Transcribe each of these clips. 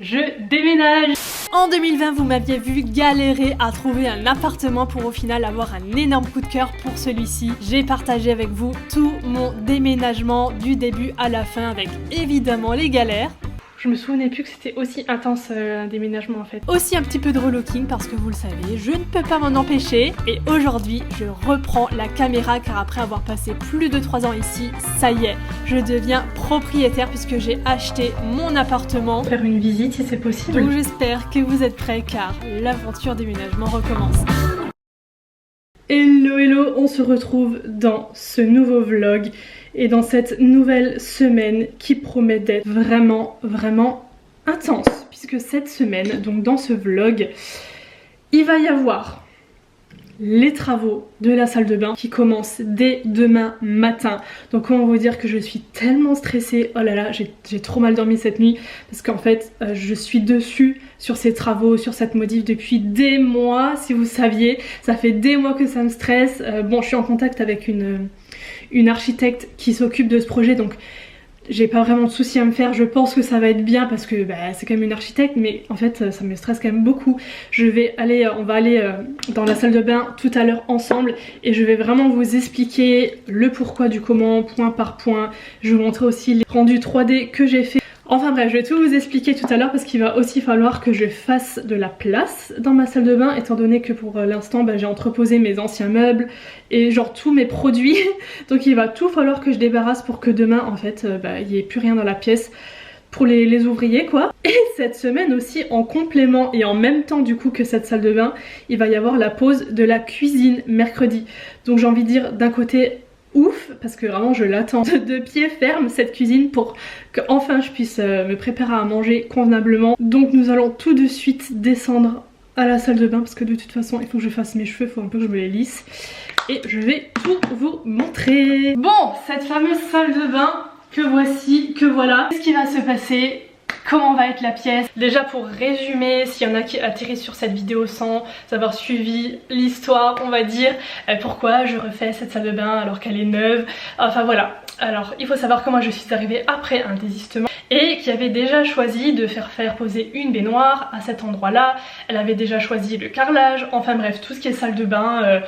je déménage. En 2020, vous m'aviez vu galérer à trouver un appartement pour au final avoir un énorme coup de cœur pour celui-ci. J'ai partagé avec vous tout mon déménagement du début à la fin avec évidemment les galères. Je me souvenais plus que c'était aussi intense un déménagement en fait. Aussi un petit peu de relooking parce que vous le savez, je ne peux pas m'en empêcher. Et aujourd'hui, je reprends la caméra car après avoir passé plus de 3 ans ici, ça y est, je deviens propriétaire puisque j'ai acheté mon appartement. Faire une visite si c'est possible. Donc j'espère que vous êtes prêts car l'aventure déménagement recommence. Hello, on se retrouve dans ce nouveau vlog et dans cette nouvelle semaine qui promet d'être vraiment intense. Puisque cette semaine, donc dans ce vlog, il va y avoir les travaux de la salle de bain qui commencent dès demain matin. Donc comment vous dire que je suis tellement stressée. Oh là là, j'ai trop mal dormi cette nuit parce qu'en fait je suis dessus sur ces travaux, sur cette modif depuis des mois. Si vous saviez, ça fait des mois que ça me stresse. Bon, je suis en contact avec une architecte qui s'occupe de ce projet, donc j'ai pas vraiment de soucis à me faire. Je pense que ça va être bien parce que c'est quand même une architecte, mais en fait ça me stresse quand même beaucoup. On va aller dans la salle de bain tout à l'heure ensemble et je vais vraiment vous expliquer le pourquoi du comment, point par point. Je vais vous montrer aussi les rendus 3D que j'ai fait. Enfin bref, je vais tout vous expliquer tout à l'heure parce qu'il va aussi falloir que je fasse de la place dans ma salle de bain étant donné que pour l'instant j'ai entreposé mes anciens meubles et genre tous mes produits. Donc il va tout falloir que je débarrasse pour que demain en fait il n'y ait plus rien dans la pièce pour les ouvriers quoi. Et cette semaine aussi en complément et en même temps du coup que cette salle de bain, il va y avoir la pause de la cuisine mercredi. Donc j'ai envie de dire d'un côté ouf parce que vraiment je l'attends de pied ferme cette cuisine pour que enfin je puisse me préparer à manger convenablement. Donc nous allons tout de suite descendre à la salle de bain parce que de toute façon il faut que je fasse mes cheveux, il faut un peu que je me les lisse et je vais tout vous montrer. Bon, cette fameuse salle de bain que voici, que voilà. Qu'est-ce qui va se passer? Comment va être la pièce? Déjà pour résumer, s'il y en a qui atterrissent sur cette vidéo sans avoir suivi l'histoire, on va dire pourquoi je refais cette salle de bain alors qu'elle est neuve. Enfin voilà, alors il faut savoir que moi je suis arrivée après un désistement et qui avait déjà choisi de faire poser une baignoire à cet endroit là. Elle avait déjà choisi le carrelage, enfin bref tout ce qui est salle de bain,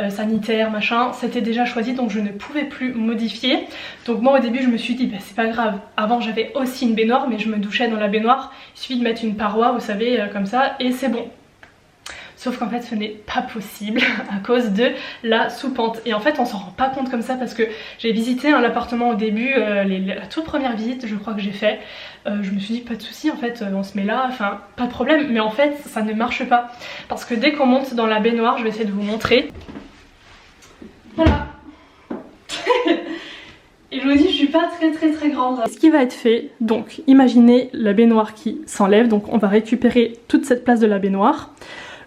sanitaire, machin, c'était déjà choisi donc je ne pouvais plus modifier. Donc moi au début je me suis dit c'est pas grave, avant j'avais aussi une baignoire mais je me douchais dans la baignoire, il suffit de mettre une paroi vous savez comme ça et c'est bon. Sauf qu'en fait ce n'est pas possible à cause de la sous-pente. Et en fait on s'en rend pas compte comme ça parce que j'ai visité un appartement au début, la toute première visite je crois que j'ai fait. Je me suis dit pas de souci en fait on se met là, enfin pas de problème. Mais en fait ça ne marche pas. Parce que dès qu'on monte dans la baignoire, je vais essayer de vous montrer. Voilà. Et je vous dis je suis pas très grande. Ce qui va être fait, donc imaginez la baignoire qui s'enlève. Donc on va récupérer toute cette place de la baignoire.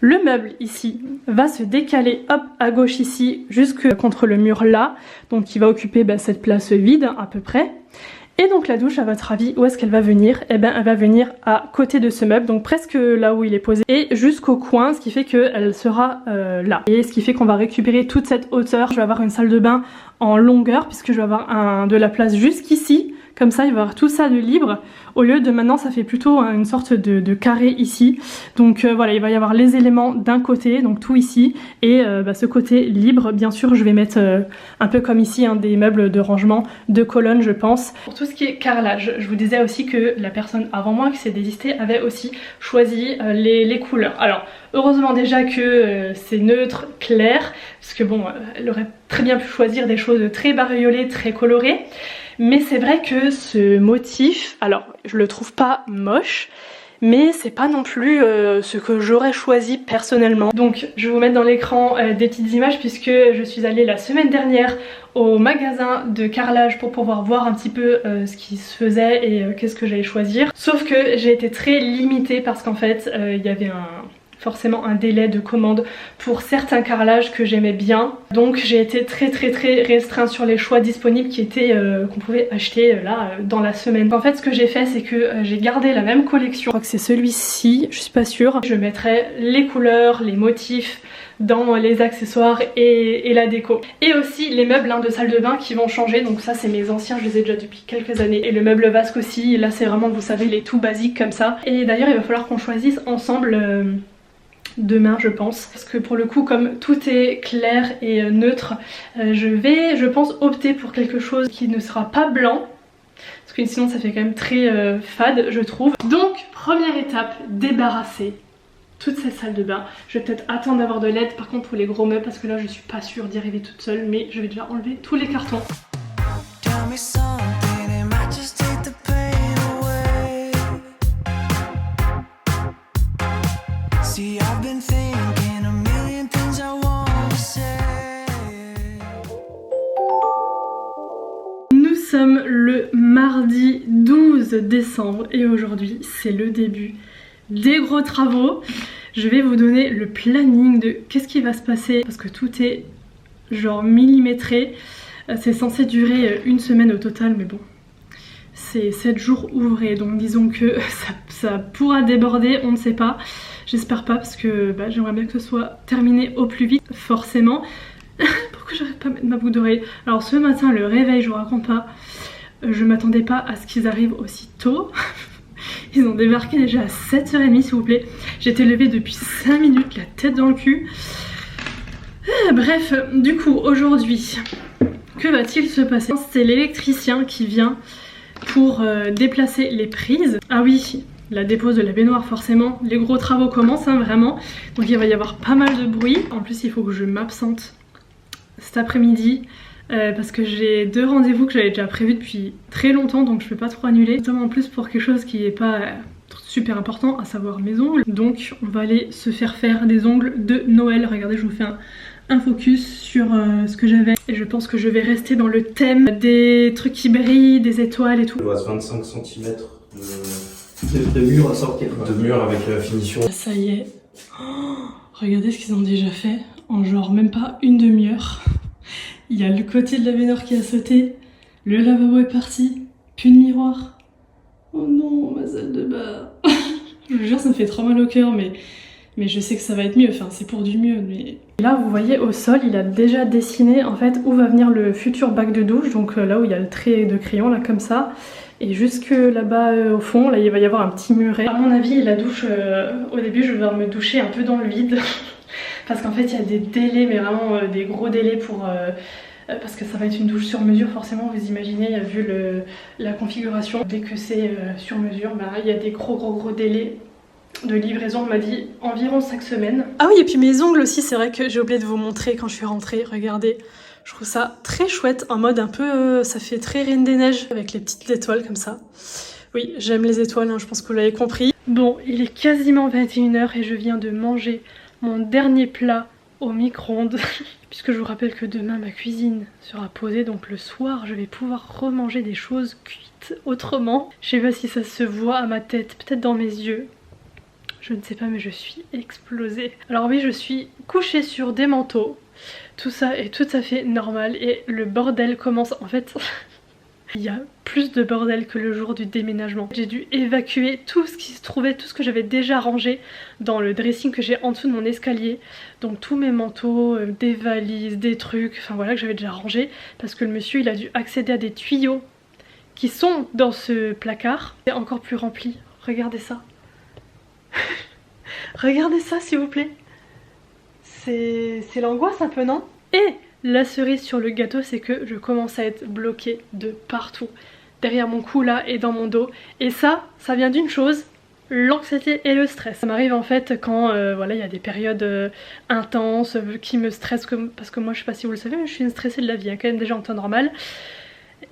Le meuble ici va se décaler hop à gauche ici jusque contre le mur là. Donc il va occuper cette place vide à peu près. Et donc la douche à votre avis où est-ce qu'elle va venir? Eh bien elle va venir à côté de ce meuble, donc presque là où il est posé et jusqu'au coin, ce qui fait qu'elle sera là. Et ce qui fait qu'on va récupérer toute cette hauteur. Je vais avoir une salle de bain en longueur puisque je vais avoir de la place jusqu'ici. Comme ça il va y avoir tout ça de libre au lieu de maintenant ça fait plutôt une sorte de carré ici. Donc voilà, il va y avoir les éléments d'un côté, donc tout ici et ce côté libre. Bien sûr je vais mettre un peu comme ici des meubles de rangement, de colonnes je pense. Pour tout ce qui est carrelage, je vous disais aussi que la personne avant moi qui s'est désistée avait aussi choisi les couleurs. Alors heureusement déjà que c'est neutre, clair, parce que bon elle aurait très bien pu choisir des choses très bariolées, très colorées. Mais c'est vrai que ce motif, alors je le trouve pas moche, mais c'est pas non plus ce que j'aurais choisi personnellement. Donc je vais vous mettre dans l'écran des petites images puisque je suis allée la semaine dernière au magasin de carrelage pour pouvoir voir un petit peu ce qui se faisait et qu'est-ce que j'allais choisir. Sauf que j'ai été très limitée parce qu'en fait il y avait forcément un délai de commande pour certains carrelages que j'aimais bien. Donc j'ai été très restreinte sur les choix disponibles qui étaient qu'on pouvait acheter là dans la semaine. En fait ce que j'ai fait c'est que j'ai gardé la même collection. Je crois que c'est celui-ci, je suis pas sûre. Je mettrai les couleurs, les motifs dans les accessoires et la déco. Et aussi les meubles de salle de bain qui vont changer. Donc ça c'est mes anciens, je les ai déjà depuis quelques années. Et le meuble vasque aussi, là c'est vraiment, vous savez, les tout basiques comme ça. Et d'ailleurs il va falloir qu'on choisisse ensemble demain je pense, parce que pour le coup comme tout est clair et neutre, je pense opter pour quelque chose qui ne sera pas blanc, parce que sinon ça fait quand même très fade je trouve. Donc première étape, débarrasser toute cette salle de bain. Je vais peut-être attendre d'avoir de l'aide par contre pour les gros meubles, parce que là je suis pas sûre d'y arriver toute seule, mais je vais déjà enlever tous les cartons. Nous sommes le mardi 12 décembre et aujourd'hui c'est le début des gros travaux. Je vais vous donner le planning de qu'est-ce qui va se passer parce que tout est genre millimétré. C'est censé durer une semaine au total, mais bon, c'est 7 jours ouvrés, donc disons que ça pourra déborder, on ne sait pas. J'espère pas parce que j'aimerais bien que ce soit terminé au plus vite, forcément. Pourquoi j'arrive pas à mettre ma boucle d'oreille? Alors ce matin, le réveil, je vous raconte pas, je m'attendais pas à ce qu'ils arrivent aussi tôt. Ils ont débarqué déjà à 7h30 s'il vous plaît. J'étais levée depuis 5 minutes, la tête dans le cul. Bref, du coup aujourd'hui, que va-t-il se passer? C'est l'électricien qui vient pour déplacer les prises. Ah oui, la dépose de la baignoire forcément. Les gros travaux commencent vraiment. Donc il va y avoir pas mal de bruit. En plus il faut que je m'absente cet après-midi. Parce que j'ai 2 rendez-vous que j'avais déjà prévus depuis très longtemps, donc je peux pas trop annuler, notamment en plus pour quelque chose qui est pas super important, à savoir mes ongles. Donc on va aller se faire des ongles de Noël. Regardez, je vous fais un focus sur ce que j'avais, et je pense que je vais rester dans le thème des trucs qui brillent, des étoiles et tout. Il reste 25 cm de mur à sortir. De mur avec la finition. Ça y est, regardez ce qu'ils ont déjà fait en genre même pas une demi-heure. Il y a le côté de la baignoire qui a sauté, le lavabo est parti, plus de miroir. Oh non, ma salle de bain. Je vous jure, ça me fait trop mal au cœur, mais je sais que ça va être mieux, enfin c'est pour du mieux. Mais là vous voyez au sol, il a déjà dessiné en fait où va venir le futur bac de douche, donc là où il y a le trait de crayon là comme ça. Et jusque là-bas au fond, là il va y avoir un petit muret. À mon avis la douche, au début je vais devoir me doucher un peu dans le vide. Parce qu'en fait il y a des délais, mais vraiment des gros délais pour... parce que ça va être une douche sur mesure forcément, vous imaginez, vu la configuration. Dès que c'est sur mesure, il y a des gros délais de livraison. On m'a dit environ 5 semaines. Ah oui, et puis mes ongles aussi, c'est vrai que j'ai oublié de vous montrer quand je suis rentrée, regardez. Je trouve ça très chouette, en mode un peu, ça fait très Reine des Neiges, avec les petites étoiles comme ça. Oui, j'aime les étoiles, je pense que vous l'avez compris. Bon, il est quasiment 21h et je viens de manger mon dernier plat au micro-ondes. Puisque je vous rappelle que demain ma cuisine sera posée, donc le soir je vais pouvoir remanger des choses cuites autrement. Je sais pas si ça se voit à ma tête, peut-être dans mes yeux. Je ne sais pas, mais je suis explosée. Alors oui, je suis couchée sur des manteaux. Tout ça est tout à fait normal et le bordel commence en fait... Il y a plus de bordel que le jour du déménagement. J'ai dû évacuer tout ce qui se trouvait, tout ce que j'avais déjà rangé dans le dressing que j'ai en dessous de mon escalier. Donc tous mes manteaux, des valises, des trucs, enfin voilà, que j'avais déjà rangé. Parce que le monsieur il a dû accéder à des tuyaux qui sont dans ce placard. C'est encore plus rempli, regardez ça. Regardez ça s'il vous plaît. C'est l'angoisse un peu, non? Et la cerise sur le gâteau, c'est que je commence à être bloquée de partout. Derrière mon cou là et dans mon dos. Et ça vient d'une chose, l'anxiété et le stress. Ça m'arrive en fait quand voilà, il y a des périodes intenses qui me stressent. Parce que moi, je sais pas si vous le savez, mais je suis une stressée de la vie, quand même déjà en temps normal.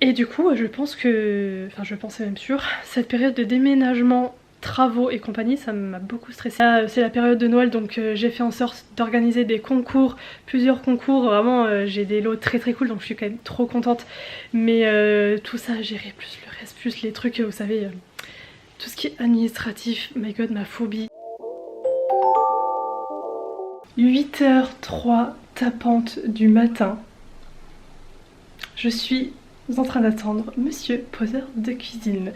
Et du coup, je pense que, enfin je pense même sûr, cette période de déménagement, travaux et compagnie, ça m'a beaucoup stressée. C'est la période de Noël, donc j'ai fait en sorte d'organiser des concours, plusieurs concours, vraiment j'ai des lots très cool, donc je suis quand même trop contente. Mais tout ça à gérer, plus le reste, plus les trucs, vous savez, tout ce qui est administratif, my god, ma phobie. 8h03 tapante du matin. Je suis en train d'attendre monsieur poseur de cuisine.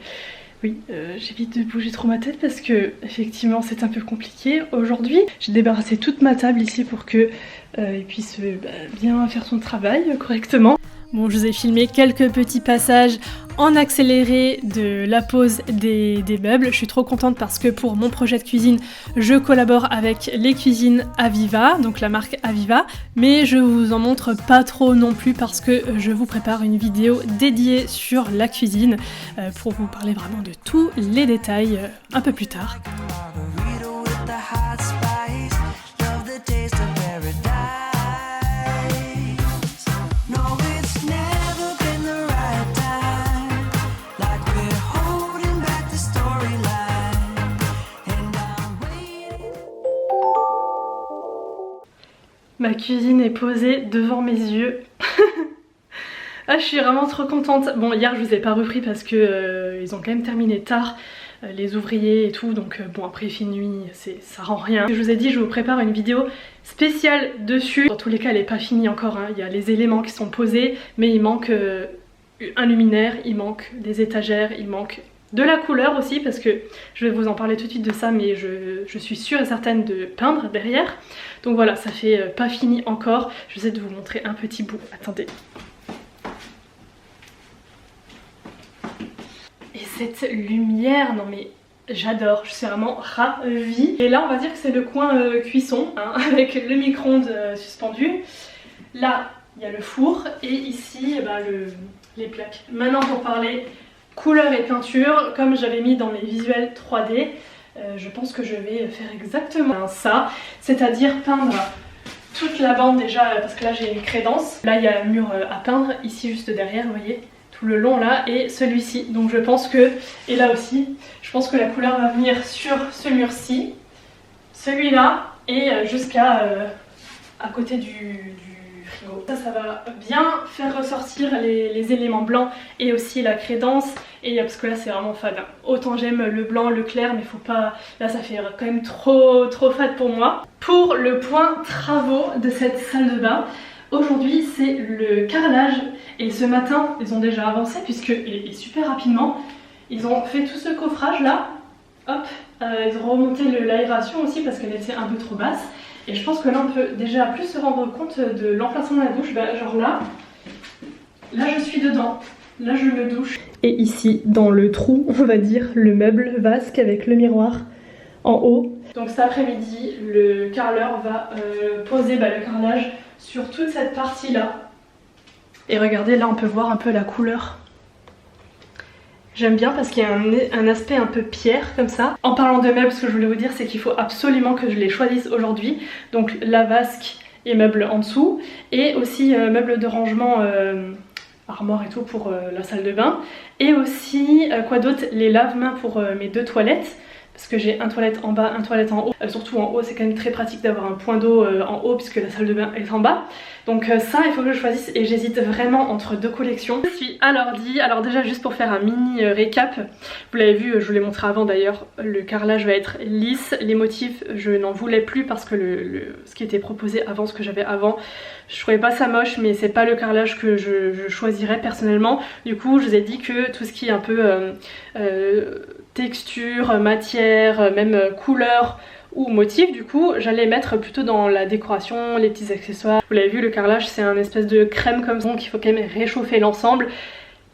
Oui, j'évite de bouger trop ma tête parce que effectivement c'est un peu compliqué. Aujourd'hui, j'ai débarrassé toute ma table ici pour que il puisse bien faire son travail correctement. Bon, je vous ai filmé quelques petits passages en accéléré de la pose des meubles. Je suis trop contente parce que pour mon projet de cuisine, je collabore avec les cuisines Aviva, donc la marque Aviva, mais je vous en montre pas trop non plus parce que je vous prépare une vidéo dédiée sur la cuisine pour vous parler vraiment de tous les détails un peu plus tard. Ma cuisine est posée devant mes yeux. Ah, je suis vraiment trop contente. Bon, hier je vous ai pas repris parce que ils ont quand même terminé tard, les ouvriers et tout, donc bon, après il fait nuit, ça rend rien. Je vous ai dit, je vous prépare une vidéo spéciale dessus. Dans tous les cas, elle est pas finie encore, hein. Il y a les éléments qui sont posés, mais il manque un luminaire, il manque des étagères, il manque de la couleur aussi, parce que je vais vous en parler tout de suite de ça, mais je suis sûre et certaine de peindre derrière. Donc voilà, ça fait pas fini encore. Je vais essayer de vous montrer un petit bout. Attendez. Et cette lumière, non mais j'adore, je suis vraiment ravie. Et là on va dire que c'est le coin cuisson, hein, avec le micro-ondes suspendu. Là il y a le four et ici les plaques. Maintenant pour parler couleur et peinture, comme j'avais mis dans mes visuels 3D, je pense que je vais faire exactement ça, c'est-à-dire peindre toute la bande déjà, parce que là j'ai une crédence. Là il y a un mur à peindre, ici juste derrière, vous voyez, tout le long là, et celui-ci. Donc je pense que, et là aussi, je pense que la couleur va venir sur ce mur-ci, celui-là, et jusqu'à à côté du frigo. Ça va bien faire ressortir les éléments blancs et aussi la crédence, et parce que là c'est vraiment fade, hein. Autant j'aime le blanc, le clair, mais faut pas, là ça fait quand même trop fade pour moi. Pour le point travaux de cette salle de bain, aujourd'hui c'est le carrelage, et ce matin ils ont déjà avancé puisque, et super rapidement, ils ont fait tout ce coffrage là, hop, ils ont remonté l'aération aussi parce qu'elle était un peu trop basse. Et je pense que là on peut déjà plus se rendre compte de l'emplacement de la douche. Genre là je suis dedans, là je me douche. Et ici dans le trou, on va dire, le meuble vasque avec le miroir en haut. Donc cet après-midi, le carreleur va poser le carrelage sur toute cette partie là. Et regardez, là on peut voir un peu la couleur. J'aime bien parce qu'il y a un aspect un peu pierre comme ça. En parlant de meubles, ce que je voulais vous dire, c'est qu'il faut absolument que je les choisisse aujourd'hui. Donc la vasque et meubles en dessous, et aussi meubles de rangement, armoire et tout pour la salle de bain. Et aussi, quoi d'autre, les lave-mains pour mes deux toilettes. Parce que j'ai un toilette en bas, un toilette en haut. Surtout en haut, c'est quand même très pratique d'avoir un point d'eau en haut puisque la salle de bain est en bas. Donc ça, il faut que je choisisse, et j'hésite vraiment entre deux collections. Je suis à l'ordi. Alors déjà, juste pour faire un mini récap, vous l'avez vu, je vous l'ai montré avant d'ailleurs, le carrelage va être lisse. Les motifs, je n'en voulais plus parce que ce qui était proposé avant, ce que j'avais avant, je trouvais pas ça moche, mais c'est pas le carrelage que je choisirais personnellement. Du coup, je vous ai dit que tout ce qui est un peu texture, matière, même couleur ou motif, du coup j'allais mettre plutôt dans la décoration, les petits accessoires. Vous l'avez vu, le carrelage c'est un espèce de crème comme ça, donc il faut quand même réchauffer l'ensemble.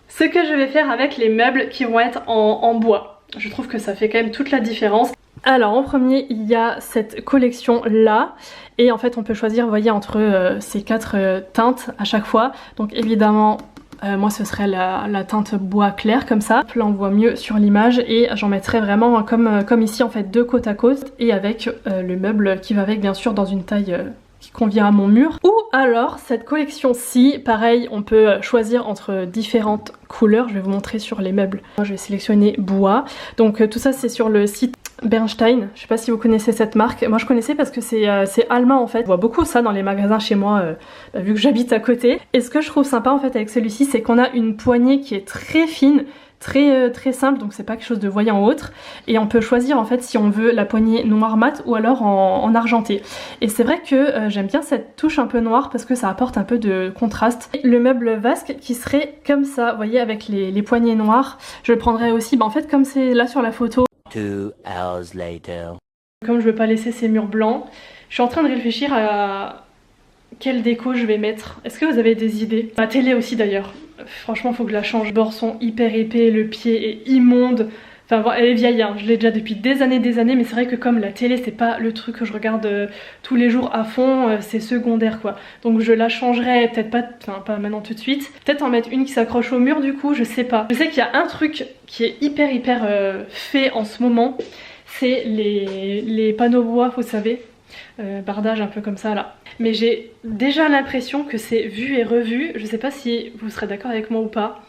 Ce que je vais faire avec les meubles qui vont être en bois, je trouve que ça fait quand même toute la différence. Alors en premier il y a cette collection là, et en fait on peut choisir, vous voyez, entre ces quatre teintes à chaque fois. Donc évidemment moi ce serait la teinte bois clair comme ça. Là on voit mieux sur l'image, et j'en mettrai vraiment comme ici en fait, deux côte à côte, et avec le meuble qui va avec, bien sûr, dans une taille qui convient à mon mur. Ou alors cette collection-ci, pareil, on peut choisir entre différentes couleurs. Je vais vous montrer sur les meubles. Moi je vais sélectionner bois. Donc tout ça c'est sur le site Bernstein. Je sais pas si vous connaissez cette marque. Moi je connaissais parce que c'est allemand en fait. Je vois beaucoup ça dans les magasins chez moi vu que j'habite à côté. Et ce que je trouve sympa en fait avec celui-ci, c'est qu'on a une poignée qui est très fine, très simple, donc c'est pas quelque chose de voyant ou autre, et on peut choisir en fait si on veut la poignée noire mat ou alors en argenté. Et c'est vrai que j'aime bien cette touche un peu noire parce que ça apporte un peu de contraste. Le meuble vasque qui serait comme ça, vous voyez, avec les poignées noires, je le prendrais aussi, en fait comme c'est là sur la photo. 2 hours later. Comme je veux pas laisser ces murs blancs, je suis en train de réfléchir à quelle déco je vais mettre. Est-ce que vous avez des idées? Ma télé aussi d'ailleurs. Franchement, faut que je la change. Les bords sont hyper épais, le pied est immonde. Enfin, bon, elle est vieille, hein. Je l'ai déjà depuis des années, mais c'est vrai que comme la télé, c'est pas le truc que je regarde tous les jours à fond, c'est secondaire quoi. Donc je la changerai, peut-être pas, enfin pas maintenant tout de suite. Peut-être en mettre une qui s'accroche au mur du coup, je sais pas. Je sais qu'il y a un truc qui est hyper fait en ce moment, c'est les panneaux bois, vous savez. Bardage un peu comme ça là. Mais j'ai déjà l'impression que c'est vu et revu. Je sais pas si vous serez d'accord avec moi ou pas.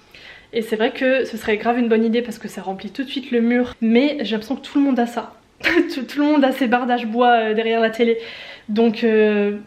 Et c'est vrai que ce serait grave une bonne idée parce que ça remplit tout de suite le mur. Mais j'ai l'impression que tout le monde a ça. Tout le monde a ces bardages bois derrière la télé. Donc je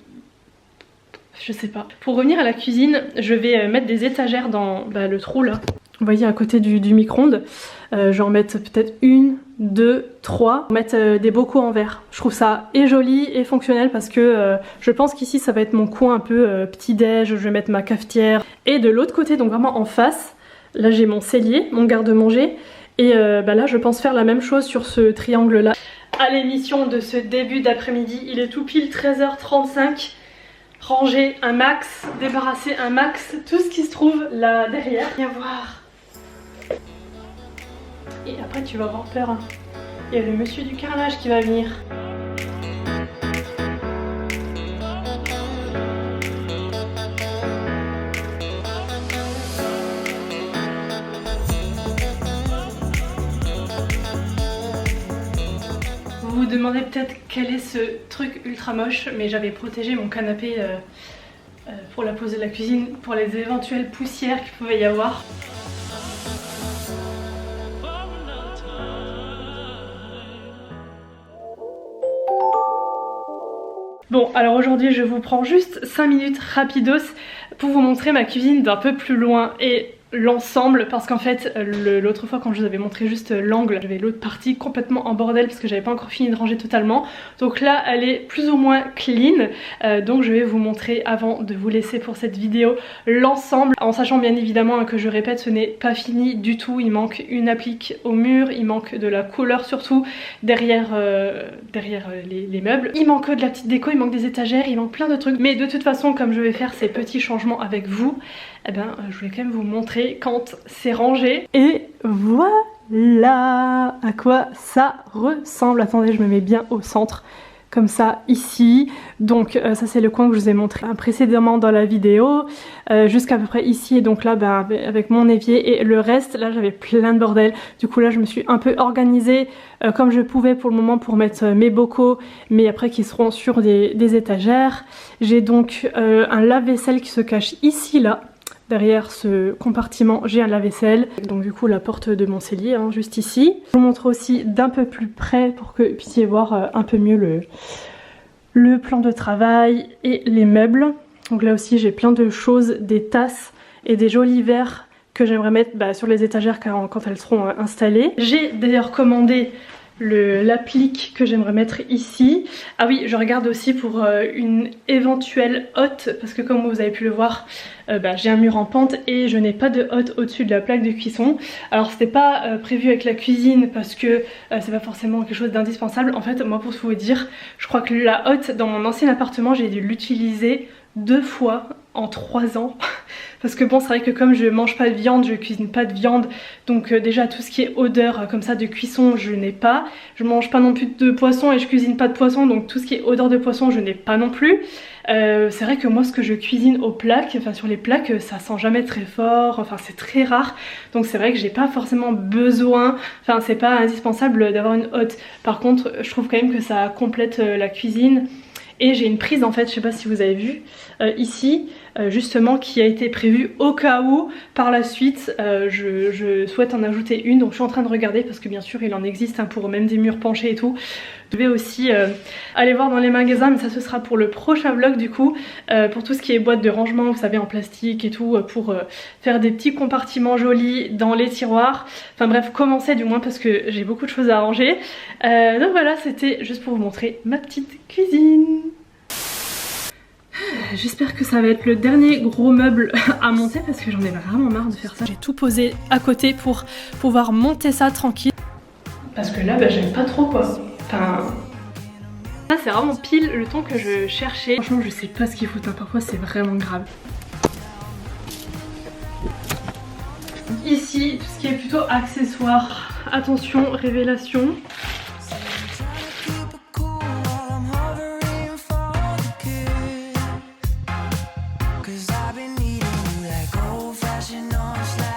sais pas. Pour revenir à la cuisine, je vais mettre des étagères dans le trou là. Vous voyez à côté du micro-ondes. Je vais en mettre peut-être 1, 2, 3. Mettre des bocaux en verre. Je trouve ça et joli et fonctionnel parce que je pense qu'ici ça va être mon coin un peu petit-déj. Je vais mettre ma cafetière. Et de l'autre côté, donc vraiment en face, là j'ai mon cellier, mon garde-manger. Et là je pense faire la même chose sur ce triangle là. À l'émission de ce début d'après-midi, il est tout pile 13h35. Ranger un max, débarrasser un max, tout ce qui se trouve là derrière. Viens voir. Et après tu vas avoir peur, hein. Il y a le monsieur du carrelage qui va venir. Vous vous demandez peut-être quel est ce truc ultra moche, mais j'avais protégé mon canapé pour la pose de la cuisine, pour les éventuelles poussières qu'il pouvait y avoir. Bon, alors aujourd'hui je vous prends juste 5 minutes rapidos pour vous montrer ma cuisine d'un peu plus loin et l'ensemble, parce qu'en fait l'autre fois quand je vous avais montré juste l'angle, j'avais l'autre partie complètement en bordel parce que j'avais pas encore fini de ranger totalement. Donc là elle est plus ou moins clean, donc je vais vous montrer avant de vous laisser pour cette vidéo l'ensemble, en sachant bien évidemment que je répète, ce n'est pas fini du tout. Il manque une applique au mur, il manque de la couleur surtout derrière, les meubles, il manque de la petite déco, il manque des étagères, il manque plein de trucs. Mais de toute façon, comme je vais faire ces petits changements avec vous, eh ben, je voulais quand même vous montrer quand c'est rangé. Et voilà à quoi ça ressemble. Attendez, je me mets bien au centre, comme ça, ici. Donc ça c'est le coin que je vous ai montré précédemment dans la vidéo, jusqu'à peu près ici. Et donc là, avec mon évier et le reste, là j'avais plein de bordel. Du coup là je me suis un peu organisée comme je pouvais pour le moment pour mettre mes bocaux, mais après qui seront sur des étagères. J'ai donc un lave-vaisselle qui se cache ici, là. Derrière ce compartiment, j'ai un lave-vaisselle. Donc du coup, la porte de mon cellier, hein, juste ici. Je vous montre aussi d'un peu plus près pour que vous puissiez voir un peu mieux le plan de travail et les meubles. Donc là aussi, j'ai plein de choses, des tasses et des jolis verres que j'aimerais mettre sur les étagères quand elles seront installées. J'ai d'ailleurs commandé l'applique que j'aimerais mettre ici. Ah oui, je regarde aussi pour une éventuelle hotte, parce que comme vous avez pu le voir, j'ai un mur en pente et je n'ai pas de hotte au-dessus de la plaque de cuisson. Alors c'était pas prévu avec la cuisine parce que c'est pas forcément quelque chose d'indispensable. En fait, moi pour tout vous dire, je crois que la hotte dans mon ancien appartement, j'ai dû l'utiliser 2 fois en 3 ans. Parce que bon, c'est vrai que comme je mange pas de viande, je cuisine pas de viande, donc déjà tout ce qui est odeur comme ça de cuisson, je n'ai pas. Je mange pas non plus de poisson et je cuisine pas de poisson, donc tout ce qui est odeur de poisson, je n'ai pas non plus. C'est vrai que moi ce que je cuisine aux plaques, enfin sur les plaques, ça sent jamais très fort, enfin c'est très rare. Donc c'est vrai que j'ai pas forcément besoin, enfin c'est pas indispensable d'avoir une hotte. Par contre, je trouve quand même que ça complète la cuisine. Et j'ai une prise en fait, je sais pas si vous avez vu, ici, justement qui a été prévue au cas où par la suite je souhaite en ajouter une, donc je suis en train de regarder parce que bien sûr il en existe pour même des murs penchés et tout. Je vais aussi aller voir dans les magasins, mais ça ce sera pour le prochain vlog du coup, pour tout ce qui est boîte de rangement, vous savez en plastique et tout, pour faire des petits compartiments jolis dans les tiroirs, enfin bref commencer du moins parce que j'ai beaucoup de choses à ranger. Donc voilà, c'était juste pour vous montrer ma petite cuisine. J'espère que ça va être le dernier gros meuble à monter parce que j'en ai vraiment marre de faire ça. J'ai tout posé à côté pour pouvoir monter ça tranquille. Parce que là, bah, j'aime pas trop quoi. Enfin... Là, c'est vraiment pile le ton que je cherchais. Franchement, je sais pas ce qu'ils foutent, hein. Parfois c'est vraiment grave. Ici, tout ce qui est plutôt accessoire. Attention, révélation. Cause I've been needing you like old fashioned on